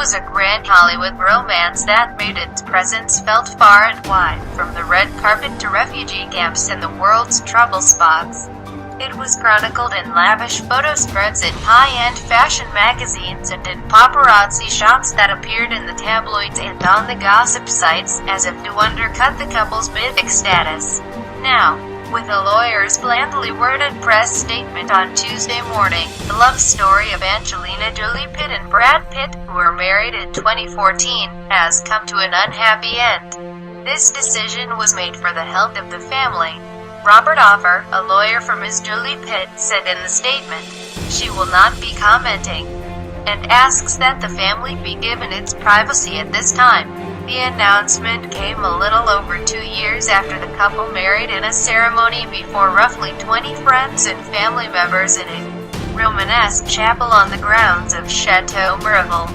was a grand Hollywood romance that made its presence felt far and wide, from the red carpet to refugee camps and the world's trouble spots. It was chronicled in lavish photo spreads in high-end fashion magazines and in paparazzi shots that appeared in the tabloids and on the gossip sites, as if to undercut the couple's mythic status. Now, with a lawyer's blandly worded press statement on Tuesday morning, the love story of Angelina Jolie, Pitt and Brad Pitt, who were married in 2014, has come to an unhappy end. This decision was made for the health of the family. Robert Offer, a lawyer for Ms. Jolie Pitt, said in the statement, "She will not be commenting," and asks that the family be given its privacy at this time. The announcement came a little over 2 years after the couple married in a ceremony before roughly 20 friends and family members in a Romanesque chapel on the grounds of Chateau Miraval,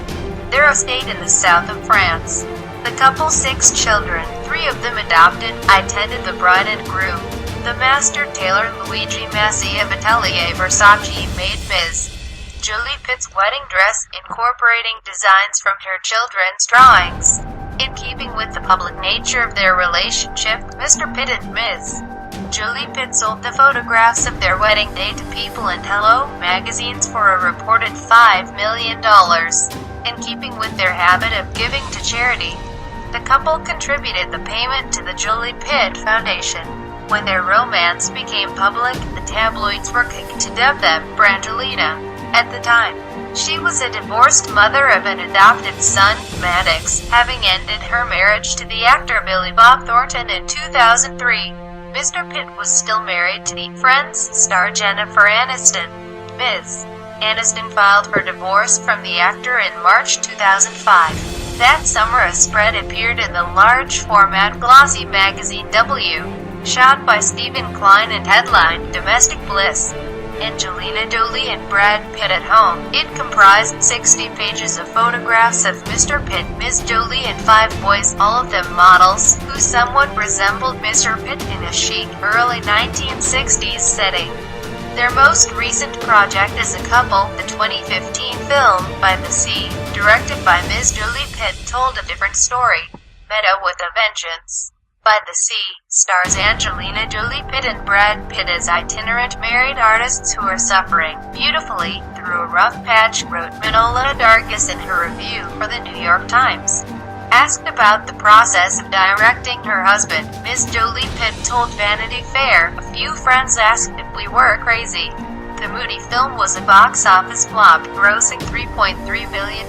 their estate in the south of France. The couple's 6 children, 3 of them adopted, attended the bride and groom. The master tailor Luigi Massi of Atelier Versace made Ms. Jolie Pitt's wedding dress, incorporating designs from her children's drawings. In keeping with the public nature of their relationship, Mr. Pitt and Ms. Jolie Pitt sold the photographs of their wedding day to People and Hello magazines for a reported $5 million. In keeping with their habit of giving to charity, the couple contributed the payment to the Jolie Pitt Foundation. When their romance became public, the tabloids were quick to dub them Brangelina. At the time, she was a divorced mother of an adopted son, Maddox, having ended her marriage to the actor Billy Bob Thornton in 2003. Mr. Pitt was still married to the Friends star Jennifer Aniston. Ms. Aniston filed for divorce from the actor in March 2005. That summer a spread appeared in the large-format glossy magazine W, shot by Stephen Klein and headlined "Domestic Bliss. Angelina Jolie and Brad Pitt at home." It comprised 60 pages of photographs of Mr. Pitt, Ms. Jolie and 5 boys, all of them models, who somewhat resembled Mr. Pitt in a chic, early 1960s setting. Their most recent project as a couple, the 2015 film, By the Sea, directed by Ms. Jolie Pitt, told a different story. Meta with a Vengeance. By the Sea stars Angelina Jolie Pitt and Brad Pitt as itinerant married artists who are suffering beautifully through a rough patch, wrote Manola Dargis in her review for the New York Times. Asked about the process of directing her husband, Ms. Jolie Pitt told Vanity Fair, "A few friends asked if we were crazy." The moody film was a box office flop, grossing $3.3 billion.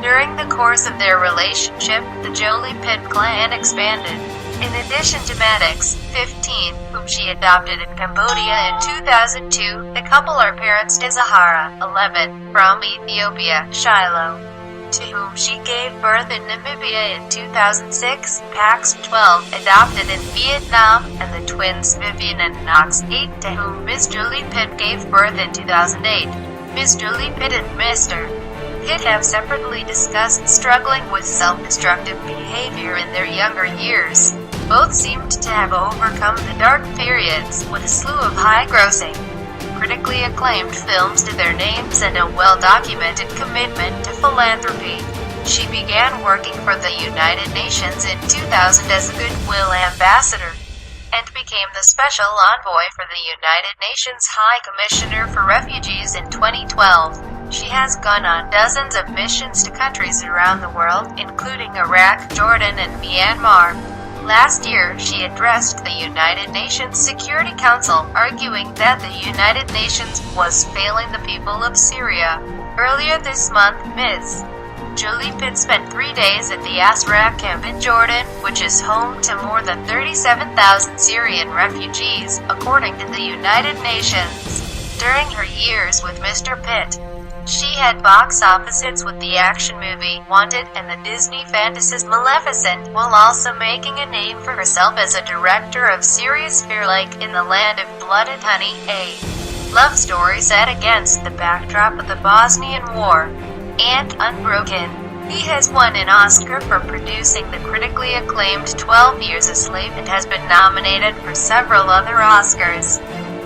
During the course of their relationship, the Jolie Pitt clan expanded. In addition to Maddox, 15, whom she adopted in Cambodia in 2002, the couple are parents to Zahara, 11, from Ethiopia, Shiloh, to whom she gave birth in Namibia in 2006, Pax, 12, adopted in Vietnam, and the twins Vivian and Knox, 8, to whom Ms. Jolie Pitt gave birth in 2008. Ms. Jolie Pitt and Mr. Pitt have separately discussed struggling with self-destructive behavior in their younger years. Both seemed to have overcome the dark periods, with a slew of high-grossing, critically acclaimed films to their names and a well-documented commitment to philanthropy. She began working for the United Nations in 2000 as a Goodwill Ambassador, and became the Special Envoy for the United Nations High Commissioner for Refugees in 2012. She has gone on dozens of missions to countries around the world, including Iraq, Jordan, and Myanmar. Last year, she addressed the United Nations Security Council, arguing that the United Nations was failing the people of Syria. Earlier this month, Ms. Jolie Pitt spent 3 days at the Asraq camp in Jordan, which is home to more than 37,000 Syrian refugees, according to the United Nations. During her years with Mr. Pitt, she had box office hits with the action movie Wanted and the Disney fantasy Maleficent, while also making a name for herself as a director of serious fear like In the Land of Blood and Honey, a love story set against the backdrop of the Bosnian War, and Unbroken. He has won an Oscar for producing the critically acclaimed 12 Years a Slave and has been nominated for several other Oscars,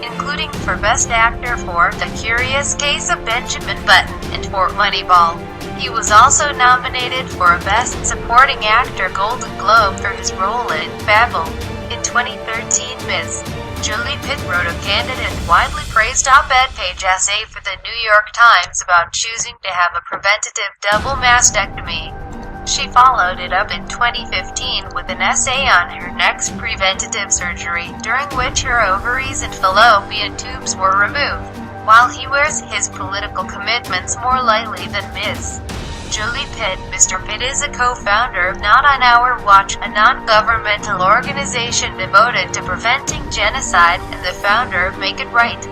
including including for Best Actor for The Curious Case of Benjamin Button and for Moneyball. He was also nominated for a Best Supporting Actor Golden Globe for his role in Babel. In 2013, Ms. Jolie Pitt wrote a candid and widely praised op-ed page essay for the New York Times about choosing to have a preventative double mastectomy. She followed it up in 2015 with an essay on her next preventative surgery, during which her ovaries and fallopian tubes were removed. While he wears his political commitments more lightly than Ms. Jolie Pitt, Mr. Pitt is a co-founder of Not on Our Watch, a non-governmental organization devoted to preventing genocide, and the founder of Make It Right,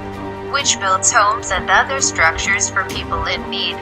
which builds homes and other structures for people in need.